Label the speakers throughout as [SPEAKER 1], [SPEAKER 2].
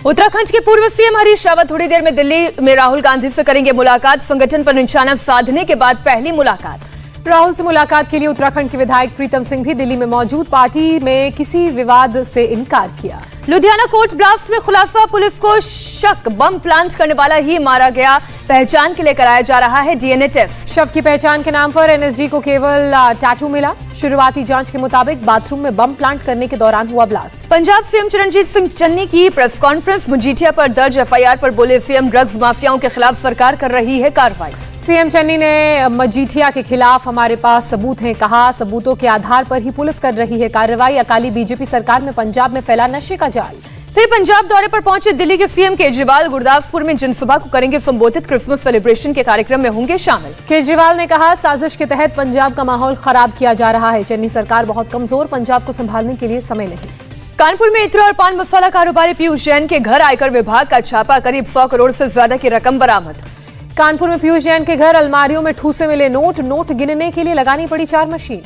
[SPEAKER 1] उत्तराखंड के पूर्व सीएम हरीश रावत थोड़ी देर में दिल्ली में राहुल गांधी से करेंगे मुलाकात। संगठन पर निशाना साधने के बाद पहली मुलाकात।
[SPEAKER 2] राहुल से मुलाकात के लिए उत्तराखंड के विधायक प्रीतम सिंह भी दिल्ली में मौजूद। पार्टी में किसी विवाद से इनकार किया।
[SPEAKER 1] लुधियाना कोर्ट ब्लास्ट में खुलासा, पुलिस को शक बम प्लांट करने वाला ही मारा गया। पहचान के लिए कराया जा रहा है डीएनए टेस्ट।
[SPEAKER 2] शव की पहचान के नाम पर एनएसजी को केवल टैटू मिला। शुरुआती जांच के मुताबिक बाथरूम में बम प्लांट करने के दौरान हुआ ब्लास्ट।
[SPEAKER 1] पंजाब सीएम चरणजीत सिंह चन्नी की प्रेस कॉन्फ्रेंस। मजीठिया पर दर्ज एफआईआर पर बोले सीएम, ड्रग्स माफियाओं के खिलाफ सरकार कर रही है कार्रवाई।
[SPEAKER 2] सीएम चन्नी ने मजीठिया के खिलाफ हमारे पास सबूत हैं कहा। सबूतों के आधार पर ही पुलिस कर रही है कार्रवाई। अकाली बीजेपी सरकार में पंजाब में फैला नशे का जाल।
[SPEAKER 1] फिर पंजाब दौरे पर पहुंचे दिल्ली के सीएम केजरीवाल। गुरदासपुर में जनसभा को करेंगे संबोधित। क्रिसमस सेलिब्रेशन के कार्यक्रम में होंगे शामिल।
[SPEAKER 2] केजरीवाल ने कहा, साजिश के तहत पंजाब का माहौल खराब किया जा रहा है। चन्नी सरकार बहुत कमजोर, पंजाब को संभालने के लिए समय नहीं।
[SPEAKER 1] कानपुर में इत्र और पान मसाला कारोबारी पीयूष जैन के घर आयकर विभाग का छापा। करीब 100 करोड़ से ज्यादा की रकम बरामद।
[SPEAKER 2] कानपुर में पीयूष जैन के घर अलमारियों में ठूसे मिले नोट गिनने के लिए लगानी पड़ी 4 मशीन।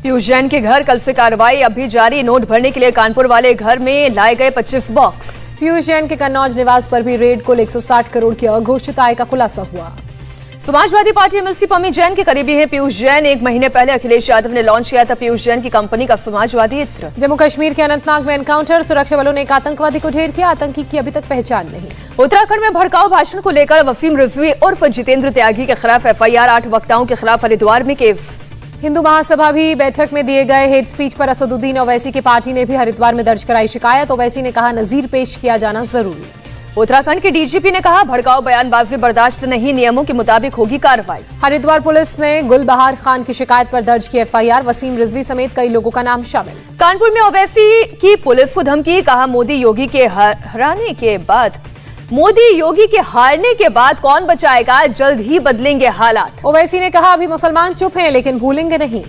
[SPEAKER 1] पीयूष जैन के घर कल से कार्रवाई अभी जारी। नोट भरने के लिए कानपुर वाले घर में लाए गए 25 बॉक्स।
[SPEAKER 2] पीयूष जैन के कन्नौज निवास पर भी रेड कुल 160 करोड़ की अघोषित आय का खुलासा हुआ।
[SPEAKER 1] समाजवादी पार्टी एमएलसी पम्मी जैन के करीबी हैं पीयूष जैन। 1 महीने पहले अखिलेश यादव ने लॉन्च किया था पीयूष जैन की कंपनी का समाजवादी इत्र।
[SPEAKER 2] जम्मू कश्मीर के अनंतनाग में एनकाउंटर, सुरक्षा बलों ने एक आतंकवादी को ढेर किया। आतंकी की अभी तक पहचान नहीं।
[SPEAKER 1] उत्तराखंड में भड़काऊ भाषण को लेकर वसीम रिजवी उर्फ जितेंद्र त्यागी के खिलाफ एफआईआर। 8 वक्ताओं के खिलाफ हरिद्वार में केस।
[SPEAKER 2] हिंदू महासभा भी बैठक में दिए गए हेट स्पीच पर असदुद्दीन ओवैसी की पार्टी ने भी हरिद्वार में दर्ज कराई शिकायत। ओवैसी ने कहा, नजीर पेश किया जाना जरूरी।
[SPEAKER 1] उत्तराखंड के डीजीपी ने कहा, भड़काऊ बयानबाजी बर्दाश्त नहीं, नियमों के मुताबिक होगी कार्रवाई।
[SPEAKER 2] हरिद्वार पुलिस ने गुलबहार खान की शिकायत पर दर्ज की एफआईआर। वसीम रिजवी समेत कई लोगों का नाम शामिल।
[SPEAKER 1] कानपुर में ओवैसी की पुलिस को धमकी। कहा, मोदी योगी के हारने के बाद कौन बचाएगा, जल्द ही बदलेंगे हालात।
[SPEAKER 2] ओवैसी ने कहा, अभी मुसलमान चुप हैं लेकिन भूलेंगे नहीं।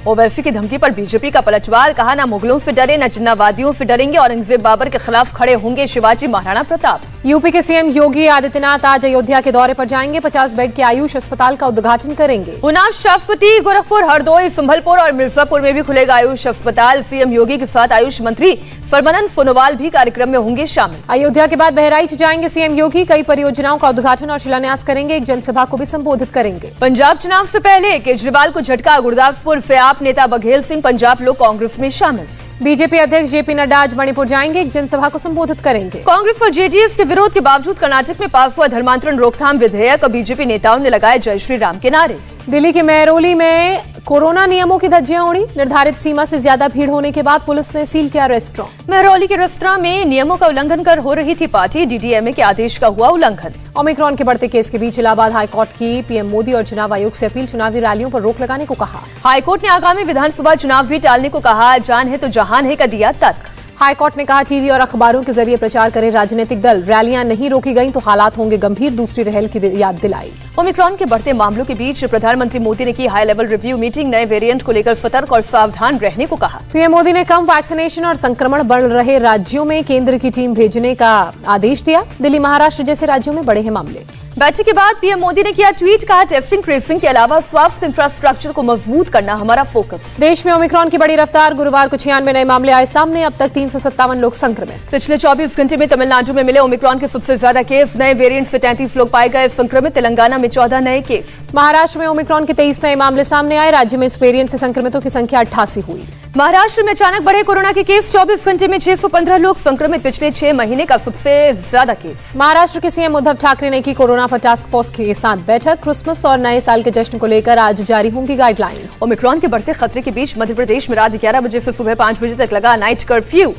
[SPEAKER 1] ओवैसी की धमकी पर बीजेपी का पलटवार। कहा, ना मुगलों से डरे न जिन्नावादियों से डरेंगे। औरंगजेब बाबर के खिलाफ खड़े होंगे शिवाजी महाराणा प्रताप।
[SPEAKER 2] यूपी के सीएम योगी आदित्यनाथ आज अयोध्या के दौरे पर जाएंगे। 50 बेड के आयुष अस्पताल का उद्घाटन करेंगे।
[SPEAKER 1] उन्नाव, श्रावस्ती, गोरखपुर, हरदोई, संभलपुर और मिर्जापुर में भी खुलेगा आयुष अस्पताल। सीएम योगी के साथ आयुष मंत्री सर्बानंद सोनोवाल भी कार्यक्रम में होंगे शामिल।
[SPEAKER 2] अयोध्या के बाद बहराइच जाएंगे सीएम योगी। कई परियोजनाओं का उद्घाटन और शिलान्यास करेंगे। एक जनसभा को भी संबोधित करेंगे।
[SPEAKER 1] पंजाब चुनाव से पहले केजरीवाल को झटका। गुरदासपुर से आप नेता बघेल सिंह पंजाब लोक कांग्रेस में शामिल।
[SPEAKER 2] बीजेपी अध्यक्ष जेपी नड्डा आज मणिपुर जाएंगे। एक जनसभा को संबोधित करेंगे।
[SPEAKER 1] कांग्रेस और जेडीएस के विरोध के बावजूद कर्नाटक में पास हुआ धर्मांतरण रोकथाम विधेयक। बीजेपी नेताओं ने लगाए जय श्री राम के नारे।
[SPEAKER 2] दिल्ली के मेहरौली में कोरोना नियमों की धज्जियां उड़ी। निर्धारित सीमा से ज्यादा भीड़ होने के बाद पुलिस ने सील किया रेस्टोरेंट।
[SPEAKER 1] मेहरौली के रेस्टोरेंट में नियमों का उल्लंघन कर हो रही थी पार्टी। डीडीएमए के आदेश का हुआ उल्लंघन।
[SPEAKER 2] ओमिक्रॉन के बढ़ते केस के बीच इलाहाबाद हाईकोर्ट की पीएम मोदी और चुनाव आयोग से अपील। चुनावी रैलियों पर रोक लगाने को कहा।
[SPEAKER 1] हाईकोर्ट ने आगामी विधानसभा चुनाव भी टालने को कहा। जान है तो जहान है का दिया तर्क।
[SPEAKER 2] हाईकोर्ट ने कहा, टीवी और अखबारों के जरिए प्रचार करें राजनीतिक दल। रैलियां नहीं रोकी गईं तो हालात होंगे गंभीर। दूसरी रहल की याद दिलाई।
[SPEAKER 1] ओमिक्रॉन के बढ़ते मामलों के बीच प्रधानमंत्री मोदी ने की हाई लेवल रिव्यू मीटिंग। नए वेरिएंट को लेकर सतर्क और सावधान रहने को कहा।
[SPEAKER 2] पीएम मोदी ने कम वैक्सीनेशन और संक्रमण बढ़ रहे राज्यों में केंद्र की टीम भेजने का आदेश दिया। दिल्ली, महाराष्ट्र जैसे राज्यों में बढ़े हैं मामले।
[SPEAKER 1] बैठक के बाद पीएम मोदी ने किया ट्वीट। कहा, टेस्टिंग ट्रेसिंग के अलावा स्वास्थ्य इंफ्रास्ट्रक्चर को मजबूत करना हमारा फोकस।
[SPEAKER 2] देश में ओमिक्रॉन की बड़ी रफ्तार। गुरुवार को 96 नए मामले आए सामने। अब तक 357 लोग संक्रमित।
[SPEAKER 1] पिछले 24 घंटे में तमिलनाडु में मिले ओमिक्रॉन के सबसे ज्यादा केस। नए वेरिएंट से 33 लोग पाए गए संक्रमित। तेलंगाना में 14 नए केस।
[SPEAKER 2] महाराष्ट्र में ओमिक्रॉन के 23 नए मामले सामने आए। राज्य में इस वेरिएंट से संक्रमितों की संख्या 88 हुई।
[SPEAKER 1] महाराष्ट्र में अचानक बढ़े कोरोना के केस। 24 घंटे में 615 लोग संक्रमित। पिछले 6 महीने का सबसे ज्यादा केस।
[SPEAKER 2] महाराष्ट्र के सीएम उद्धव ठाकरे ने की कोरोना पर टास्क फोर्स के साथ बैठक। क्रिसमस और नए साल के जश्न को लेकर आज जारी होंगी गाइडलाइंस।
[SPEAKER 1] ओमिक्रॉन के बढ़ते खतरे के बीच मध्य प्रदेश में रात 11 बजे से सुबह 5 बजे तक लगा नाइट कर्फ्यू।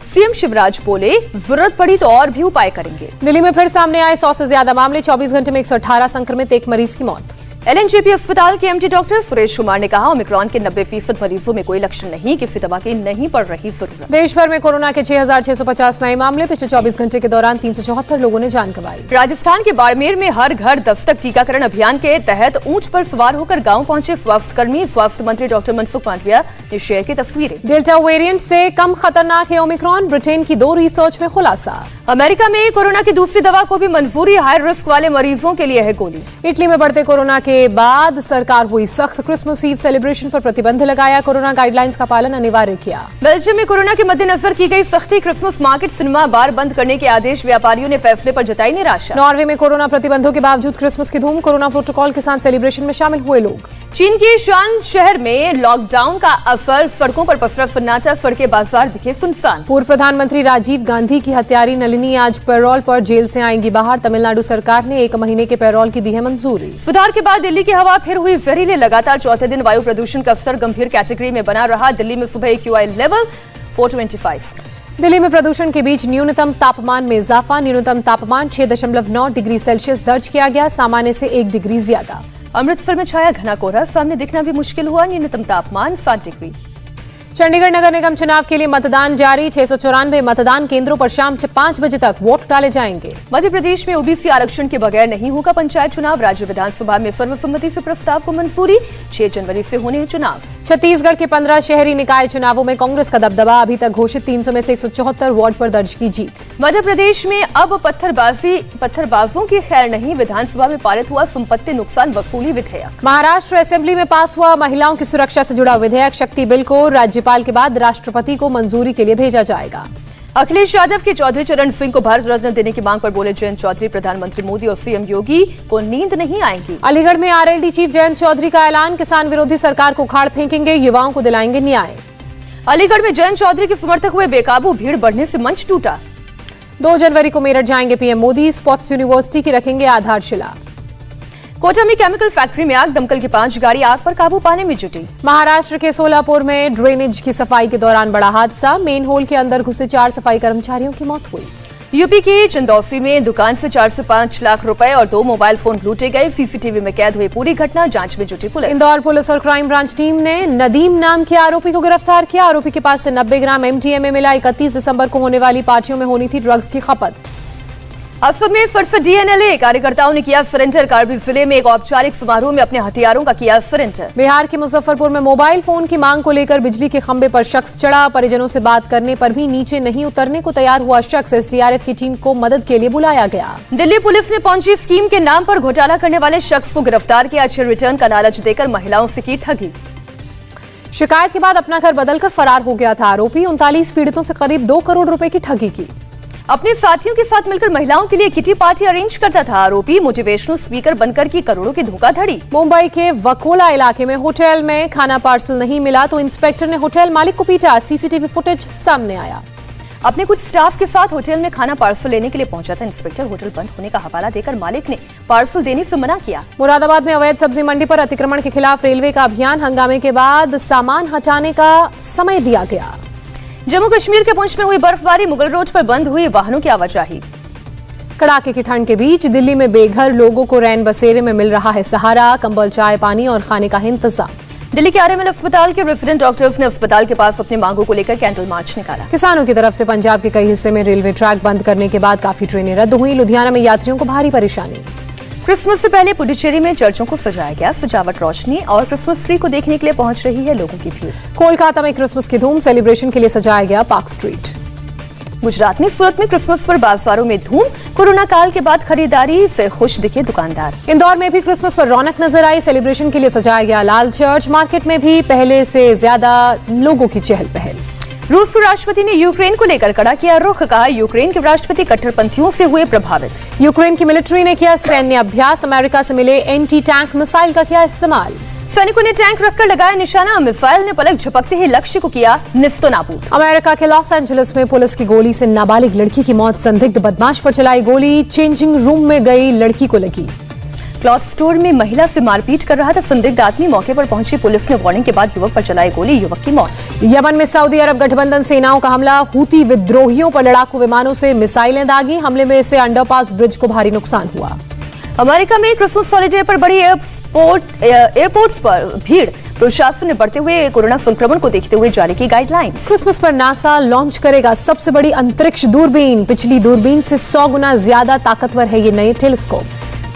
[SPEAKER 1] सीएम शिवराज बोले, जरूरत पड़ी तो और भी उपाय करेंगे।
[SPEAKER 2] दिल्ली में फिर सामने आए 100 से ज्यादा मामले। 24 घंटे में 118 संक्रमित, 1 मरीज की मौत।
[SPEAKER 1] एलएनजेपी अस्पताल के एमडी डॉक्टर सुरेश कुमार ने कहा, ओमिक्रॉन के 90% मरीजों में कोई लक्षण नहीं, किसी दवा की नहीं पड़ रही जरूरत।
[SPEAKER 2] देश भर में कोरोना के 6,650 नए मामले। पिछले 24 घंटे के दौरान 374 लोगों ने जान गंवाई।
[SPEAKER 1] राजस्थान के बाड़मेर में हर घर दस्तक टीकाकरण अभियान के तहत ऊंट पर सवार होकर गांव पहुंचे स्वास्थ्य कर्मी। स्वास्थ्य मंत्री डॉक्टर मनसुख मांडविया ने शेयर की तस्वीरें।
[SPEAKER 2] डेल्टा वेरिएंट से कम खतरनाक है ओमिक्रॉन। ब्रिटेन की 2 रिसर्च में खुलासा।
[SPEAKER 1] अमेरिका में कोरोना की दूसरी दवा को भी मंजूरी, हाई रिस्क वाले मरीजों के लिए है गोली।
[SPEAKER 2] इटली में बढ़ते कोरोना के बाद सरकार हुई सख्त, क्रिसमस ईव सेलिब्रेशन पर प्रतिबंध लगाया, कोरोना गाइडलाइंस का पालन अनिवार्य किया।
[SPEAKER 1] बेल्जियम में कोरोना के मद्देनजर की गई सख्ती, क्रिसमस मार्केट, सिनेमा, बार बंद करने के आदेश, व्यापारियों ने फैसले पर जताई निराशा।
[SPEAKER 2] नॉर्वे में कोरोना प्रतिबंधों के बावजूद क्रिसमस की धूम, कोरोना प्रोटोकॉल के साथ सेलिब्रेशन में शामिल हुए लोग।
[SPEAKER 1] चीन के शान शहर में लॉकडाउन का असर, सड़कों पर पसरा सन्नाटा, सड़कें बाजार दिखे सुनसान।
[SPEAKER 2] पूर्व प्रधानमंत्री राजीव गांधी की हत्यारी नलिनी आज पैरोल पर जेल से आएंगी बाहर, तमिलनाडु सरकार ने 1 महीने के पैरोल की दी है मंजूरी।
[SPEAKER 1] सुधार के बाद दिल्ली की हवा फिर हुई जहरीली, लगातार चौथे दिन वायु प्रदूषण का स्तर गंभीर कैटेगरी में बना रहा। दिल्ली में सुबह AQI लेवल 425।
[SPEAKER 2] दिल्ली में प्रदूषण के बीच न्यूनतम तापमान में इजाफा, न्यूनतम तापमान 6.9 डिग्री सेल्सियस दर्ज किया गया, सामान्य से 1 डिग्री ज्यादा।
[SPEAKER 1] अमृतसर में छाया घना कोहरा, सामने दिखना भी मुश्किल हुआ, न्यूनतम तापमान 7 डिग्री।
[SPEAKER 2] चंडीगढ़ नगर निगम चुनाव के लिए मतदान जारी, 694 मतदान केंद्रों पर शाम 5 बजे तक वोट डाले जाएंगे।
[SPEAKER 1] मध्य प्रदेश में OBC आरक्षण के बगैर नहीं होगा पंचायत चुनाव, राज्य विधानसभा में सर्वसम्मति से प्रस्ताव को मंजूरी, 6 जनवरी से होने हैं चुनाव।
[SPEAKER 2] छत्तीसगढ़ के 15 शहरी निकाय चुनावों में कांग्रेस का दबदबा, अभी तक घोषित 300 में से 174 वार्ड पर दर्ज की जीत।
[SPEAKER 1] मध्य प्रदेश में अब पत्थरबाजों की खैर नहीं, विधानसभा में पारित हुआ संपत्ति नुकसान वसूली विधेयक।
[SPEAKER 2] महाराष्ट्र असेंबली में पास हुआ महिलाओं की सुरक्षा से जुड़ा विधेयक, शक्ति बिल को राज्यपाल के बाद राष्ट्रपति को मंजूरी के लिए भेजा जाएगा।
[SPEAKER 1] अखिलेश यादव के चौधरी चरण सिंह को भारत रत्न देने की मांग पर बोले जयंत चौधरी, प्रधानमंत्री मोदी और CM योगी को नींद नहीं आएगी।
[SPEAKER 2] अलीगढ़ में RLD चीफ जयंत चौधरी का ऐलान, किसान विरोधी सरकार को उखाड़ फेंकेंगे, युवाओं को दिलाएंगे न्याय।
[SPEAKER 1] अलीगढ़ में जयंत चौधरी के समर्थक हुए बेकाबू, भीड़ बढ़ने से मंच टूटा।
[SPEAKER 2] 2 जनवरी को मेरठ जाएंगे PM मोदी, स्पोर्ट्स यूनिवर्सिटी की रखेंगे आधारशिला।
[SPEAKER 1] कोटा में केमिकल फैक्ट्री में आग, दमकल की 5 गाड़ी आग पर काबू पाने में जुटी।
[SPEAKER 2] महाराष्ट्र के सोलापुर में ड्रेनेज की सफाई के दौरान बड़ा हादसा, मेन होल के अंदर घुसे 4 सफाई कर्मचारियों की मौत हुई।
[SPEAKER 1] यूपी के चंदौसी में दुकान से 4 से 5 लाख रुपए और 2 मोबाइल फोन लूटे गए, CCTV में कैद हुई पूरी घटना, जांच में जुटी पुलिस।
[SPEAKER 2] इंदौर पुलिस और क्राइम ब्रांच टीम ने नदीम नाम के आरोपी को गिरफ्तार किया, आरोपी के पास से 90 ग्राम MDMA मिला। 31 दिसंबर को होने वाली पार्टियों में होनी थी ड्रग्स की खपत। असम में फिर से DNLA कार्यकर्ताओं ने किया सरेंडर, कार्बी जिले में एक औपचारिक समारोह में अपने हथियारों का किया सरेंडर। बिहार के मुजफ्फरपुर में मोबाइल फोन की मांग को लेकर बिजली के खंभे पर शख्स चढ़ा, परिजनों से बात करने पर भी नीचे नहीं उतरने को तैयार हुआ शख्स, SDRF की टीम को मदद के लिए बुलाया गया। दिल्ली पुलिस ने पॉन्जी स्कीम के नाम पर घोटाला करने वाले शख्स को गिरफ्तार किया, अच्छे रिटर्न का लालच देकर महिलाओं से की ठगी। शिकायत के बाद अपना घर बदलकर फरार हो गया था आरोपी, 39 पीड़ितों से करीब 2 करोड़ रुपए की ठगी की। अपने साथियों के साथ मिलकर महिलाओं के लिए किटी पार्टी अरेंज करता था आरोपी, मोटिवेशनल स्पीकर बनकर की करोड़ों की धोखाधड़ी। मुंबई के वकोला इलाके में होटल में खाना पार्सल नहीं मिला तो इंस्पेक्टर ने होटल मालिक को पीटा, CCTV फुटेज सामने आया। अपने कुछ स्टाफ के साथ होटल में खाना पार्सल लेने के लिए पहुंचा था इंस्पेक्टर, होटल बंद होने का हवाला देकर मालिक ने पार्सल देने से मना किया। मुरादाबाद में अवैध सब्जी मंडी पर अतिक्रमण के खिलाफ रेलवे का अभियान, हंगामे के बाद सामान हटाने का समय दिया गया। जम्मू कश्मीर के पुंछ में हुई बर्फबारी, मुगल रोड पर बंद हुई वाहनों की आवाजाही। कड़ाके की ठंड के बीच दिल्ली में बेघर लोगों को रैन बसेरे में मिल रहा है सहारा, कंबल, चाय, पानी और खाने का इंतजाम। दिल्ली के RML अस्पताल के रेजिडेंट डॉक्टर्स ने अस्पताल के पास अपनी मांगों को लेकर कैंडल मार्च निकाला। किसानों की तरफ से पंजाब के कई हिस्से में रेलवे ट्रैक बंद करने के बाद काफी ट्रेनें रद्द हुई, लुधियाना में यात्रियों को भारी परेशानी। क्रिसमस से पहले पुडुचेरी में चर्चों को सजाया गया, सजावट, रोशनी और क्रिसमस ट्री को देखने के लिए पहुंच रही है लोगों की भीड़। कोलकाता में क्रिसमस की धूम, सेलिब्रेशन के लिए सजाया गया पार्क स्ट्रीट। गुजरात में सूरत में क्रिसमस पर बाजारों में धूम, कोरोना काल के बाद खरीदारी से खुश दिखे दुकानदार। इंदौर में भी क्रिसमस पर रौनक नजर आई, सेलिब्रेशन के लिए सजाया गया लाल चर्च, मार्केट में भी पहले से ज्यादा लोगों की चहल पहल। रूस के राष्ट्रपति ने यूक्रेन को लेकर कड़ा किया रुख, कहा यूक्रेन के राष्ट्रपति कट्टरपंथियों से हुए प्रभावित। यूक्रेन की मिलिट्री ने किया सैन्य अभ्यास, अमेरिका से मिले एंटी टैंक मिसाइल का किया इस्तेमाल। सैनिकों ने टैंक रखकर लगाया निशाना, मिसाइल ने पलक झपकते ही लक्ष्य को किया निस्तो नाबूद। अमेरिका के लॉस एंजलिस में पुलिस की गोली से नाबालिग लड़की की मौत, संदिग्ध बदमाश पर चलाई गोली, चेंजिंग रूम में गई लड़की को लगी। क्लॉथ स्टोर में महिला से मारपीट कर रहा था संदिग्ध आदमी, मौके पर पहुंची पुलिस ने वार्निंग के बाद युवक पर चलाई गोली, युवक की मौत। यमन में सऊदी अरब गठबंधन सेनाओं का हमला, हूती विद्रोहियों पर लड़ाकू विमानों से मिसाइलें दागी, हमले में से अंडरपास ब्रिज को भारी नुकसान हुआ। अमेरिका में क्रिसमस हॉलिडे पर बड़ी एयरपोर्ट्स पर भीड़, प्रशासन ने बढ़ते हुए कोरोना संक्रमण को देखते हुए जारी की गाइडलाइंस। क्रिसमस पर नासा लॉन्च करेगा सबसे बड़ी अंतरिक्ष दूरबीन, पिछली दूरबीन से 100 गुना ज्यादा ताकतवर है ये नए telescope.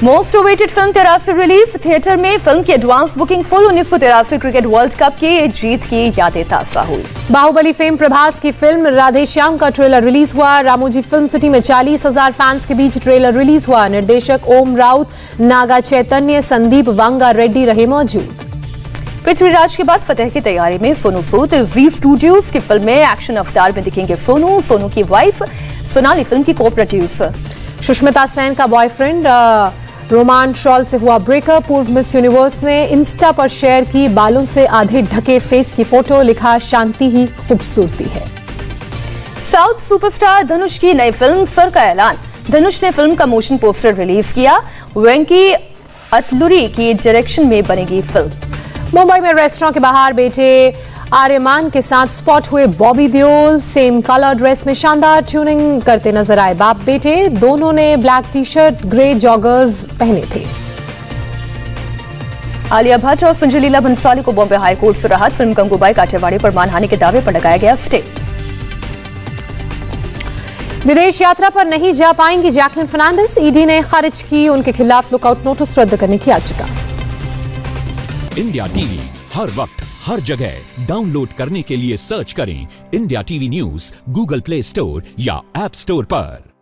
[SPEAKER 1] Most awaited film 83 release. Theatre में फिल्म की advance booking full. 1983 cricket world cup की जीत की यादें ताजा हुई।
[SPEAKER 2] बाहुबली फेम प्रभास की फिल्म राधेश्याम का ट्रेलर रिलीज हुआ। रामोजी फिल्म सिटी में 40,000 फैंस के बीच ट्रेलर रिलीज हुआ। निर्देशक ओम राउत, नागा चैतन्य, संदीप वांगा रेड्डी रहे मौजूद।
[SPEAKER 1] पृथ्वीराज के बाद फतेह की तैयारी में सोनू सूद। जी स्टूडियोज की फिल्म में एक्शन अवतार में दिखेंगे सोनू। सोनू की वाइफ सोनाली फिल्म की को प्रोड्यूसर।
[SPEAKER 2] सुष्मिता सेन का बॉयफ्रेंड रोमान शॉल से हुआ ब्रेकअप। पूर्व मिस यूनिवर्स ने इंस्टा पर शेयर की बालों से आधे ढके फेस की फोटो। लिखा, शांति ही खूबसूरती है।
[SPEAKER 1] साउथ सुपरस्टार धनुष की नई फिल्म सर का ऐलान। धनुष ने फिल्म का मोशन पोस्टर रिलीज किया। वेंकी अतलुरी की डायरेक्शन में बनेगी फिल्म।
[SPEAKER 2] मुंबई में रेस्टोरेंट के बाहर बैठे आर्यमान के साथ स्पॉट हुए Bobby Deol. Same colour dress में शानदार ट्यूनिंग करते नजर आए बाप बेटे। दोनों ने black T shirt, grey joggers पहने थे।
[SPEAKER 1] आलिया भट्ट और संजय लीला भंसाली को बॉम्बे हाई कोर्ट से राहत। फिल्म गंगूबाई काठियावाड़ी पर मानहानि के दावे पर लगाया गया स्टे।
[SPEAKER 2] विदेश यात्रा पर नहीं जा पाएंगी जैकलिन फर्नांडिस। ईडी ने खारिज की उनके खिलाफ लुकआउट नोटिस रद्द करने की याचिका।
[SPEAKER 3] इंडिया टीवी हर वक्त हर जगह डाउनलोड करने के लिए सर्च करें India TV news Google play store या ऐप स्टोर पर।